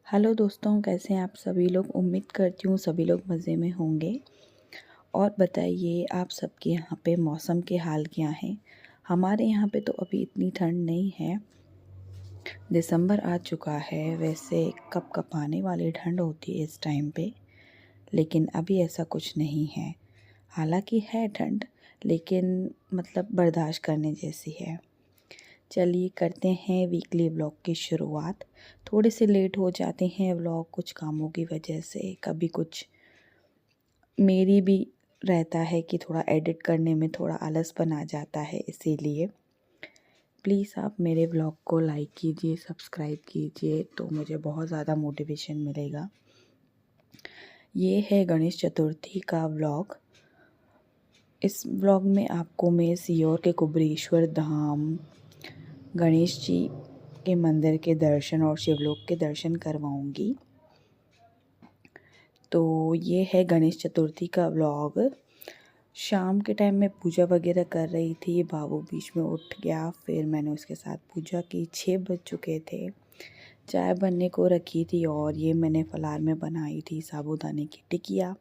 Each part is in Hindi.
हेलो दोस्तों, कैसे हैं आप सभी लोग। उम्मीद करती हूँ सभी लोग मज़े में होंगे। और बताइए आप सबके यहाँ पे मौसम के हाल क्या हैं। हमारे यहाँ पे तो अभी इतनी ठंड नहीं है। दिसंबर आ चुका है, वैसे कपकपाने वाली ठंड होती है इस टाइम पे, लेकिन अभी ऐसा कुछ नहीं है। हालांकि है ठंड, लेकिन मतलब बर्दाश्त करने जैसी है। चलिए करते हैं वीकली व्लॉग की शुरुआत। थोड़े से लेट हो जाते हैं व्लॉग कुछ कामों की वजह से, कभी कुछ मेरी भी रहता है कि थोड़ा एडिट करने में थोड़ा आलसपन आ जाता है। इसीलिए प्लीज़ आप मेरे व्लॉग को लाइक कीजिए, सब्सक्राइब कीजिए, तो मुझे बहुत ज़्यादा मोटिवेशन मिलेगा। ये है गणेश चतुर्थी का व्लॉग। इस व्लॉग में आपको मैं सीहोर के कुबरेश्वर धाम, गणेश जी के मंदिर के दर्शन और शिवलोक के दर्शन करवाऊंगी। तो ये है गणेश चतुर्थी का व्लॉग। शाम के टाइम में पूजा वगैरह कर रही थी, बाबू बीच में उठ गया, फिर मैंने उसके साथ पूजा की। 6 बज चुके थे, चाय बनने को रखी थी और ये मैंने फलार में बनाई थी साबूदाने की टिकिया,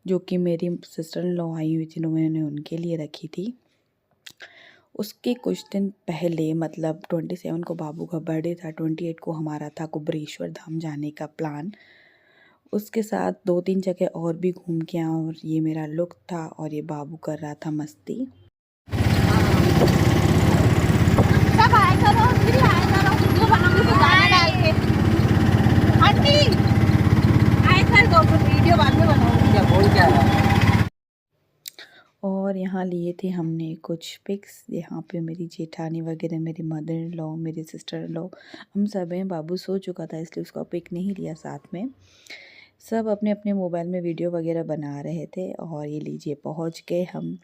जो कि मेरी सिस्टर इन लॉ आई हुई थी, मैंने उनके लिए रखी थी। उसके कुछ दिन पहले मतलब 27 को बाबू का बर्थडे था, 28 को हमारा था कुबरेश्वर धाम जाने का प्लान। उसके साथ 2-3 जगह और भी घूम के आया और ये मेरा लुक था और ये बाबू कर रहा था मस्ती। सब आया करो, फिर आया करो, वीडियो बनाऊंगी तो गाना डाल के। आंटी आया कर दो, वीडियो बाद में बनाऊंगी। क्या बोल क्या रहा है। और यहाँ लिए थे हमने कुछ पिक्स। यहाँ पे मेरी जेठानी वगैरह, मेरी मदर इन लॉ, मेरी सिस्टर इन लॉ, हम सब हैं। बाबू सो चुका था इसलिए उसका पिक नहीं लिया साथ में। सब अपने अपने मोबाइल में वीडियो वगैरह बना रहे थे। और ये लीजिए पहुँच गए हम।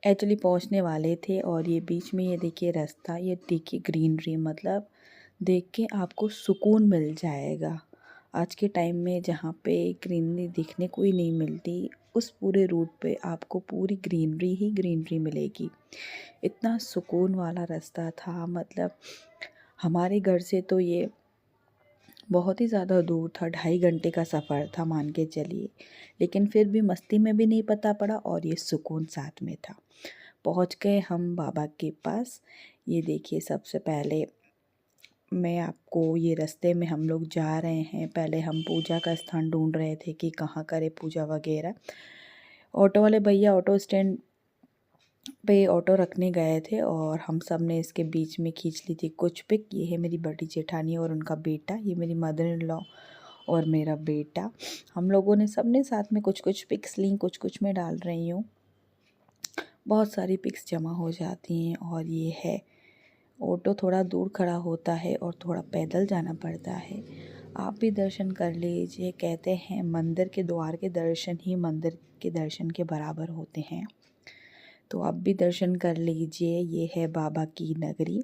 एक्चुअली पहुँचने वाले थे और ये बीच में ये देखिए रास्ता, ये देखिए ग्रीनरी, मतलब देख के आपको सुकून मिल जाएगा। आज के टाइम में जहाँ पे ग्रीनरी दिखने को ही नहीं मिलती, उस पूरे रूट पे आपको पूरी ग्रीनरी ही ग्रीनरी मिलेगी। इतना सुकून वाला रास्ता था, मतलब हमारे घर से तो ये बहुत ही ज़्यादा दूर था, 2.5 घंटे का सफ़र था मान के चलिए। लेकिन फिर भी मस्ती में भी नहीं पता पड़ा और ये सुकून साथ में था। पहुँच गए हम बाबा के पास। ये देखिए सबसे पहले मैं आपको, ये रास्ते में हम लोग जा रहे हैं। पहले हम पूजा का स्थान ढूंढ रहे थे कि कहाँ करें पूजा वगैरह। ऑटो वाले भैया ऑटो स्टैंड पे ऑटो रखने गए थे और हम सब ने इसके बीच में खींच ली थी कुछ पिक। ये है मेरी बड़ी जेठानी और उनका बेटा, ये मेरी मदर इन लॉ और मेरा बेटा। हम लोगों ने सब ने साथ में कुछ कुछ पिक्स ली, कुछ कुछ मैं डाल रही हूँ। बहुत सारी पिक्स जमा हो जाती हैं। और ये है ऑटो थोड़ा दूर खड़ा होता है और थोड़ा पैदल जाना पड़ता है। आप भी दर्शन कर लीजिए। कहते हैं मंदिर के द्वार के दर्शन ही मंदिर के दर्शन के बराबर होते हैं, तो आप भी दर्शन कर लीजिए। ये है बाबा की नगरी।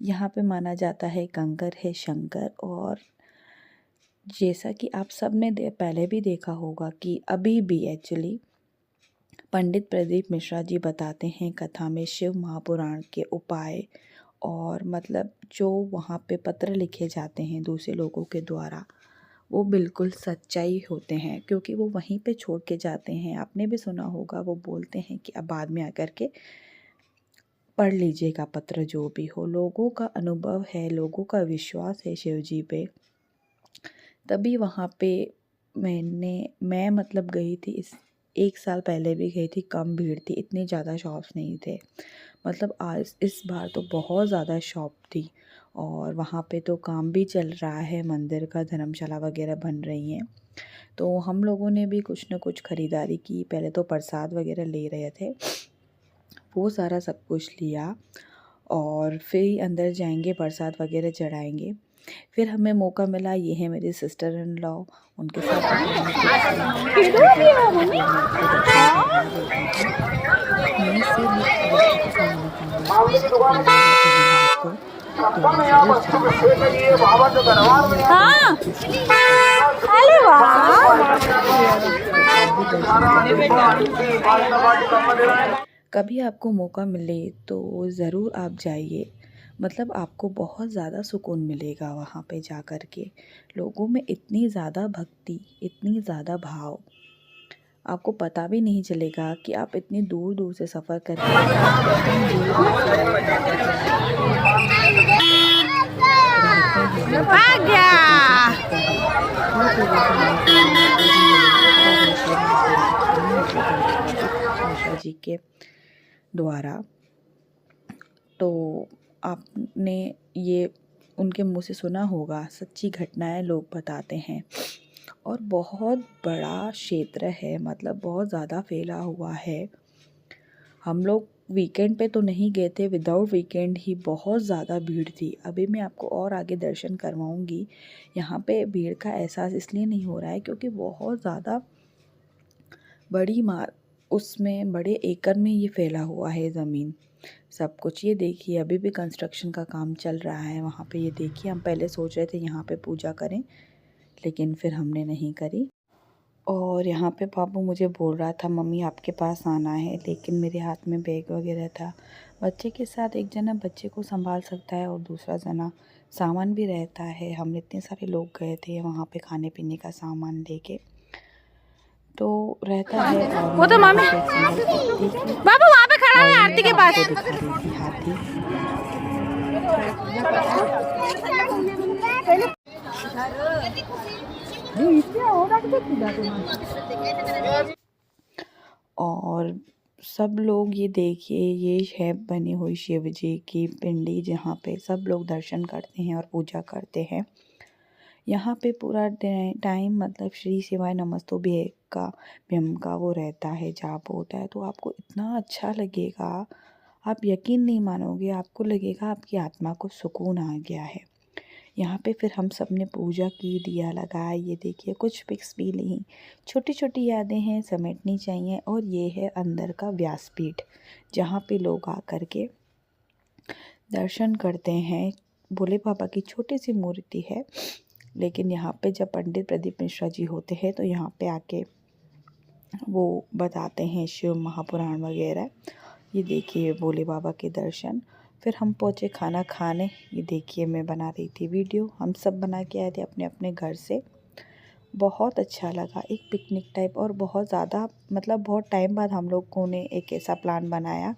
यहाँ पे माना जाता है कंकर है शंकर। और जैसा कि आप सब ने पहले भी देखा होगा कि अभी भी एक्चुअली पंडित प्रदीप मिश्रा जी बताते हैं कथा में शिव महापुराण के उपाय, और मतलब जो वहाँ पे पत्र लिखे जाते हैं दूसरे लोगों के द्वारा, वो बिल्कुल सच्चाई होते हैं, क्योंकि वो वहीं पे छोड़ के जाते हैं। आपने भी सुना होगा, वो बोलते हैं कि अब बाद में आकर के पढ़ लीजिएगा पत्र, जो भी हो। लोगों का अनुभव है, लोगों का विश्वास है शिव जी पे, तभी वहाँ पे मैं मतलब गई थी। 1 साल पहले भी गई थी, कम भीड़ थी, इतने ज़्यादा शॉप्स नहीं थे। मतलब आज इस बार तो बहुत ज़्यादा शॉप थी। और वहाँ पे तो काम भी चल रहा है, मंदिर का धर्मशाला वगैरह बन रही हैं। तो हम लोगों ने भी कुछ न कुछ ख़रीदारी की। पहले तो प्रसाद वगैरह ले रहे थे, वो सारा सब कुछ लिया और फिर अंदर जाएंगे, प्रसाद वगैरह चढ़ाएंगे। फिर हमें मौका मिला, ये है मेरी सिस्टर इन लॉ, उनके साथ कभी आपको मौका मिले तो ज़रूर आप जाइए। मतलब आपको बहुत ज़्यादा सुकून मिलेगा वहाँ पे जा कर के। लोगों में इतनी ज़्यादा भक्ति, इतनी ज़्यादा भाव, आपको पता भी नहीं चलेगा कि आप इतनी दूर-दूर से सफ़र करके इतनी दूर-दूर से लोग आकर के वहाँ पे रहते हैं, लोग भाग भगवान गया। की पूजा करते हैं। हर जगह से मनोकामना पूरी हुई है और ईश्वर ने पूरा काम मुझे कर दिया दीपक मिश्रा जी के द्वारा। तो आपने ये उनके मुँह से सुना होगा, सच्ची घटनाएँ लोग बताते हैं। और बहुत बड़ा क्षेत्र है, मतलब बहुत ज़्यादा फैला हुआ है। हम लोग वीकेंड पे तो नहीं गए थे, विदाउट वीकेंड ही बहुत ज़्यादा भीड़ थी। अभी मैं आपको और आगे दर्शन करवाऊँगी। यहाँ पे भीड़ का एहसास इसलिए नहीं हो रहा है क्योंकि बहुत ज़्यादा बड़ी उसमें बड़े एकड़ में ये फैला हुआ है ज़मीन सब कुछ। ये देखिए अभी भी कंस्ट्रक्शन का काम चल रहा है वहाँ पे। ये देखिए हम पहले सोच रहे थे यहाँ पे पूजा करें, लेकिन फिर हमने नहीं करी। और यहाँ पे बाबू मुझे बोल रहा था मम्मी आपके पास आना है, लेकिन मेरे हाथ में बैग वगैरह था। बच्चे के साथ एक जना बच्चे को संभाल सकता है और दूसरा जना सामान भी रहता है। हम इतने सारे लोग गए थे वहाँ पे खाने पीने का सामान लेके, तो रहता है। और वो तो मैंने मम्मी, अभी बैग संभाल के देखी बाबू वहाँ पे खड़ा और है ये आरती मैं के पास। आपको दिखा रही थी हाथी। और सब लोग ये देखिए, ये है बनी हुई शिव जी की पिंडी जहाँ पे सब लोग दर्शन करते हैं और पूजा करते हैं। यहाँ पे पूरा टाइम मतलब श्री शिवाय नमस्तुभ्ये का भ्यम का वो रहता है, जाप होता है। तो आपको इतना अच्छा लगेगा, आप यकीन नहीं मानोगे, आपको लगेगा आपकी आत्मा को सुकून आ गया है। यहाँ पे फिर हम सब ने पूजा की, दिया लगाया। ये देखिए कुछ पिक्स भी ली, छोटी छोटी यादें हैं, समेटनी चाहिए। और ये है अंदर का व्यासपीठ जहाँ पे लोग आकर के दर्शन करते हैं। भोले बाबा की छोटी सी मूर्ति है, लेकिन यहाँ पे जब पंडित प्रदीप मिश्रा जी होते हैं तो यहाँ पे आके वो बताते हैं शिव महापुराण वगैरह। ये देखिए भोले बाबा के दर्शन। फिर हम पहुँचे खाना खाने। ये देखिए मैं बना रही थी वीडियो, हम सब बना के आए थे अपने अपने घर से। बहुत अच्छा लगा, एक पिकनिक टाइप। और बहुत ज़्यादा मतलब बहुत टाइम बाद हम लोगों ने एक ऐसा प्लान बनाया,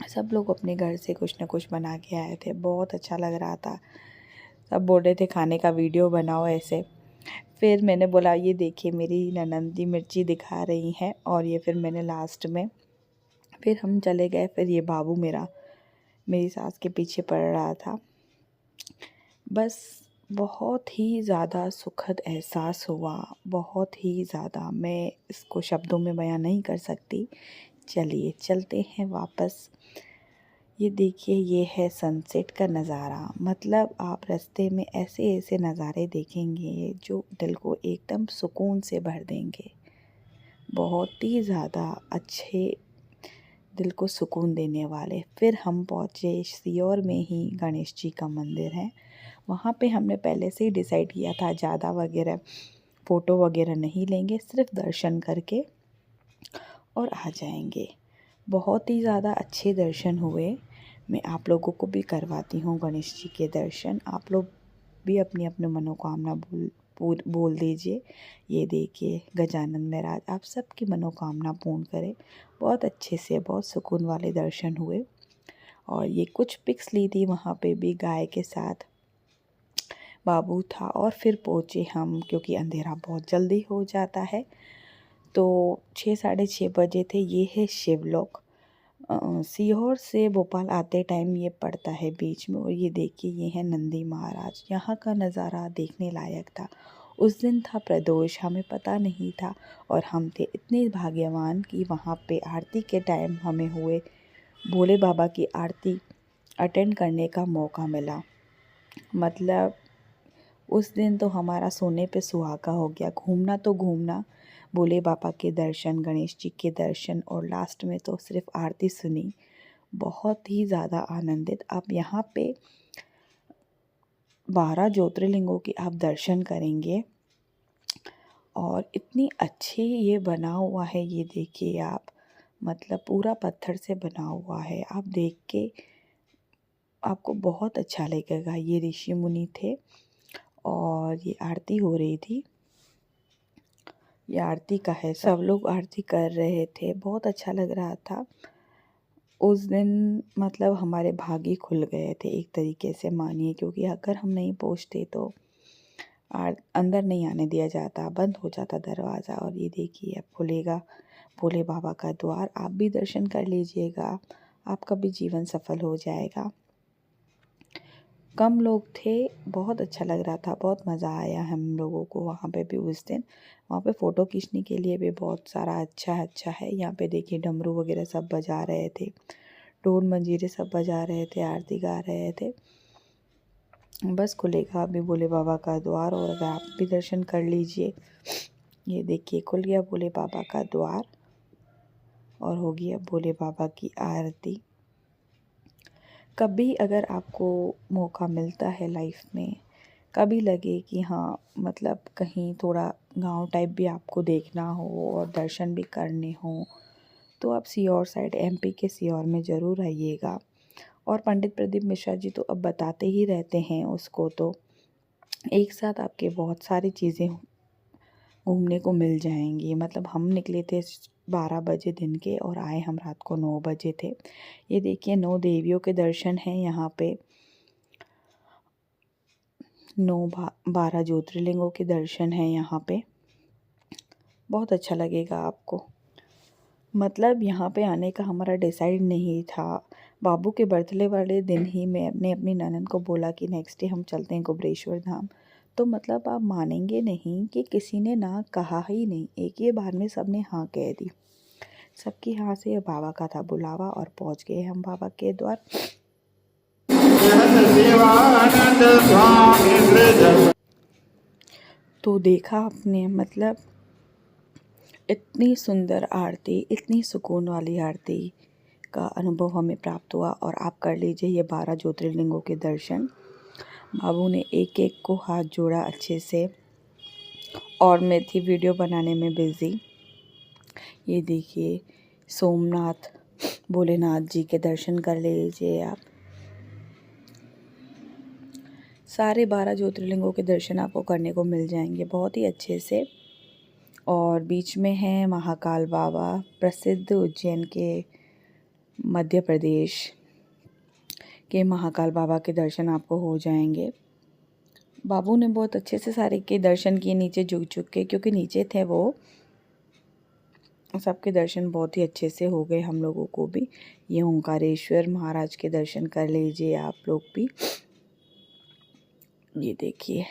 सब लोग अपने घर से कुछ ना कुछ बना के आए थे। बहुत अच्छा लग रहा था, सब बोल रहे थे खाने का वीडियो बनाओ ऐसे। फिर मैंने बोला ये देखिए मेरी ननंदी मिर्ची दिखा रही हैं। और ये फिर मैंने लास्ट में फिर हम चले गए। फिर ये बाबू मेरी सास के पीछे पड़ रहा था। बस बहुत ही ज़्यादा सुखद एहसास हुआ, बहुत ही ज़्यादा। मैं इसको शब्दों में बयां नहीं कर सकती। चलिए चलते हैं वापस। ये देखिए ये है सनसेट का नज़ारा। मतलब आप रास्ते में ऐसे ऐसे नज़ारे देखेंगे जो दिल को एकदम सुकून से भर देंगे। बहुत ही ज़्यादा अच्छे, दिल को सुकून देने वाले। फिर हम पहुँचे सीहोर में ही गणेश जी का मंदिर है। वहाँ पे हमने पहले से ही डिसाइड किया था ज़्यादा वगैरह फ़ोटो वगैरह नहीं लेंगे, सिर्फ दर्शन करके और आ जाएंगे। बहुत ही ज़्यादा अच्छे दर्शन हुए। मैं आप लोगों को भी करवाती हूँ गणेश जी के दर्शन। आप लोग भी अपनी अपनी मनोकामना बोल दीजिए। ये देखिए गजानन महाराज आप सबकी मनोकामना पूर्ण करें। बहुत अच्छे से, बहुत सुकून वाले दर्शन हुए। और ये कुछ पिक्स ली थी वहाँ पे भी गाय के साथ, बाबू था। और फिर पहुँचे हम, क्योंकि अंधेरा बहुत जल्दी हो जाता है। तो 6 साढ़े 6 बजे थे। ये है शिवलोक। सीहोर से भोपाल आते टाइम ये पड़ता है बीच में। और ये देखिए ये है नंदी महाराज। यहाँ का नज़ारा देखने लायक था। उस दिन था प्रदोष, हमें पता नहीं था। और हम थे इतने भाग्यवान कि वहाँ पे आरती के टाइम हमें हुए भोले बाबा की आरती अटेंड करने का मौका मिला। मतलब उस दिन तो हमारा सोने पे सुहागा हो गया। घूमना तो घूमना, भोले बाबा के दर्शन, गणेश जी के दर्शन, और लास्ट में तो सिर्फ आरती सुनी। बहुत ही ज़्यादा आनंदित। आप यहाँ पे 12 ज्योतिर्लिंगों के आप दर्शन करेंगे। और इतनी अच्छी ये बना हुआ है, ये देखिए आप, मतलब पूरा पत्थर से बना हुआ है। आप देख के आपको बहुत अच्छा लगेगा। ये ऋषि मुनि थे और ये आरती हो रही थी। ये आरती का है, सब लोग आरती कर रहे थे, बहुत अच्छा लग रहा था। उस दिन मतलब हमारे भाग ही खुल गए थे एक तरीके से मानिए, क्योंकि अगर हम नहीं पहुँचते तो अंदर नहीं आने दिया जाता, बंद हो जाता दरवाज़ा। और ये देखिए अब खुलेगा भोले बाबा का द्वार। आप भी दर्शन कर लीजिएगा, आपका भी जीवन सफल हो जाएगा। कम लोग थे, बहुत अच्छा लग रहा था, बहुत मज़ा आया हम लोगों को वहाँ पे भी उस दिन। वहाँ पे फ़ोटो खींचने के लिए भी बहुत सारा अच्छा है। यहाँ पे देखिए डमरू वगैरह सब बजा रहे थे, ढोल मंजीरे सब बजा रहे थे, आरती गा रहे थे। बस खुलेगा अभी भोले बाबा का द्वार, और अगर आप भी दर्शन कर लीजिए। ये देखिए खुल गया भोले बाबा का द्वार और हो गया भोले बाबा की आरती। कभी अगर आपको मौका मिलता है लाइफ में, कभी लगे कि हाँ मतलब कहीं थोड़ा गांव टाइप भी आपको देखना हो और दर्शन भी करने हो, तो आप सीहोर साइड एमपी के सीहोर में ज़रूर आइएगा। और पंडित प्रदीप मिश्रा जी तो अब बताते ही रहते हैं उसको, तो एक साथ आपके बहुत सारी चीज़ें घूमने को मिल जाएंगी। मतलब हम निकले थे 12 बजे दिन के और आए हम रात को 9 बजे थे। ये देखिए 9 देवियों के दर्शन हैं यहाँ पे, 12 ज्योतिर्लिंगों के दर्शन हैं यहाँ पे। बहुत अच्छा लगेगा आपको। मतलब यहाँ पे आने का हमारा डिसाइड नहीं था। बाबू के बर्थडे वाले दिन ही मैंने अपनी ननद को बोला कि नेक्स्ट डे हम चलते हैं गुबरेश्वर धाम। तो मतलब आप मानेंगे नहीं कि किसी ने ना कहा ही नहीं, एक ही बार में सबने हाँ कह दी। सबकी हाँ से बाबा का था बुलावा और पहुँच गए हम बाबा के द्वार। तो देखा आपने, मतलब इतनी सुंदर आरती, इतनी सुकून वाली आरती का अनुभव हमें प्राप्त हुआ। और आप कर लीजिए ये 12 ज्योतिर्लिंगों के दर्शन। बाबू ने एक एक को हाथ जोड़ा अच्छे से, और मैं थी वीडियो बनाने में बिज़ी। ये देखिए सोमनाथ भोलेनाथ जी के दर्शन कर लीजिए आप। सारे 12 ज्योतिर्लिंगों के दर्शन आपको करने को मिल जाएंगे बहुत ही अच्छे से। और बीच में है महाकाल बाबा, प्रसिद्ध उज्जैन के, मध्य प्रदेश के महाकाल बाबा के दर्शन आपको हो जाएंगे। बाबू ने बहुत अच्छे से सारे के दर्शन किए नीचे झुक झुक के, क्योंकि नीचे थे वो। सबके दर्शन बहुत ही अच्छे से हो गए हम लोगों को भी। ये ओंकारेश्वर महाराज के दर्शन कर लीजिए आप लोग भी। ये देखिए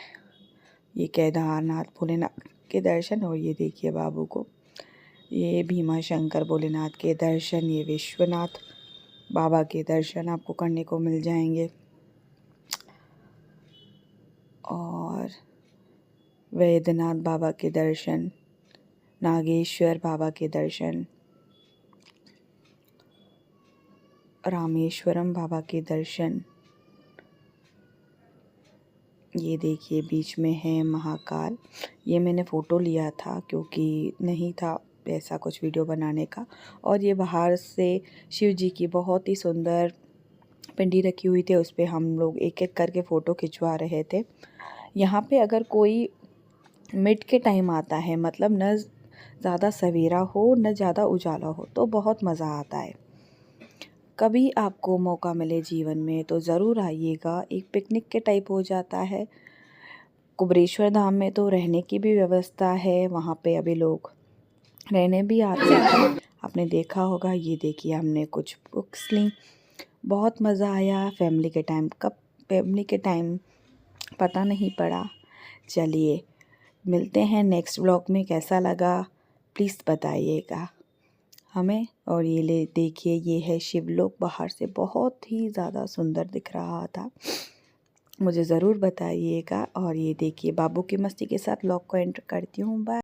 ये केदारनाथ भोलेनाथ के दर्शन, और ये देखिए बाबू को ये भीमा शंकर भोलेनाथ के दर्शन, ये विश्वनाथ बाबा के दर्शन आपको करने को मिल जाएंगे। और वैद्यनाथ बाबा के दर्शन, नागेश्वर बाबा के दर्शन, रामेश्वरम बाबा के दर्शन। ये देखिए बीच में है महाकाल। ये मैंने फ़ोटो लिया था क्योंकि नहीं था ऐसा कुछ वीडियो बनाने का। और ये बाहर से शिव जी की बहुत ही सुंदर पिंडी रखी हुई थी, उस पर हम लोग एक एक करके फ़ोटो खिंचवा रहे थे। यहाँ पे अगर कोई मिड के टाइम आता है, मतलब न ज़्यादा सवेरा हो न ज़्यादा उजाला हो, तो बहुत मज़ा आता है। कभी आपको मौका मिले जीवन में तो ज़रूर आइएगा। एक पिकनिक के टाइप हो जाता है। कुबरेश्वर धाम में तो रहने की भी व्यवस्था है, वहाँ पे अभी लोग रहने भी आते हैं, आपने देखा होगा। ये देखिए हमने कुछ बुक्स ली, बहुत मज़ा आया। फैमिली के टाइम, कब फैमिली के टाइम पता नहीं पड़ा। चलिए मिलते हैं नेक्स्ट व्लॉग में। कैसा लगा प्लीज़ बताइएगा हमें। और ये ले देखिए ये है शिवलोक, बाहर से बहुत ही ज़्यादा सुंदर दिख रहा था, मुझे ज़रूर बताइएगा। और ये देखिए बाबू की मस्ती के साथ व्लॉग को एंटर करती हूँ। बाय।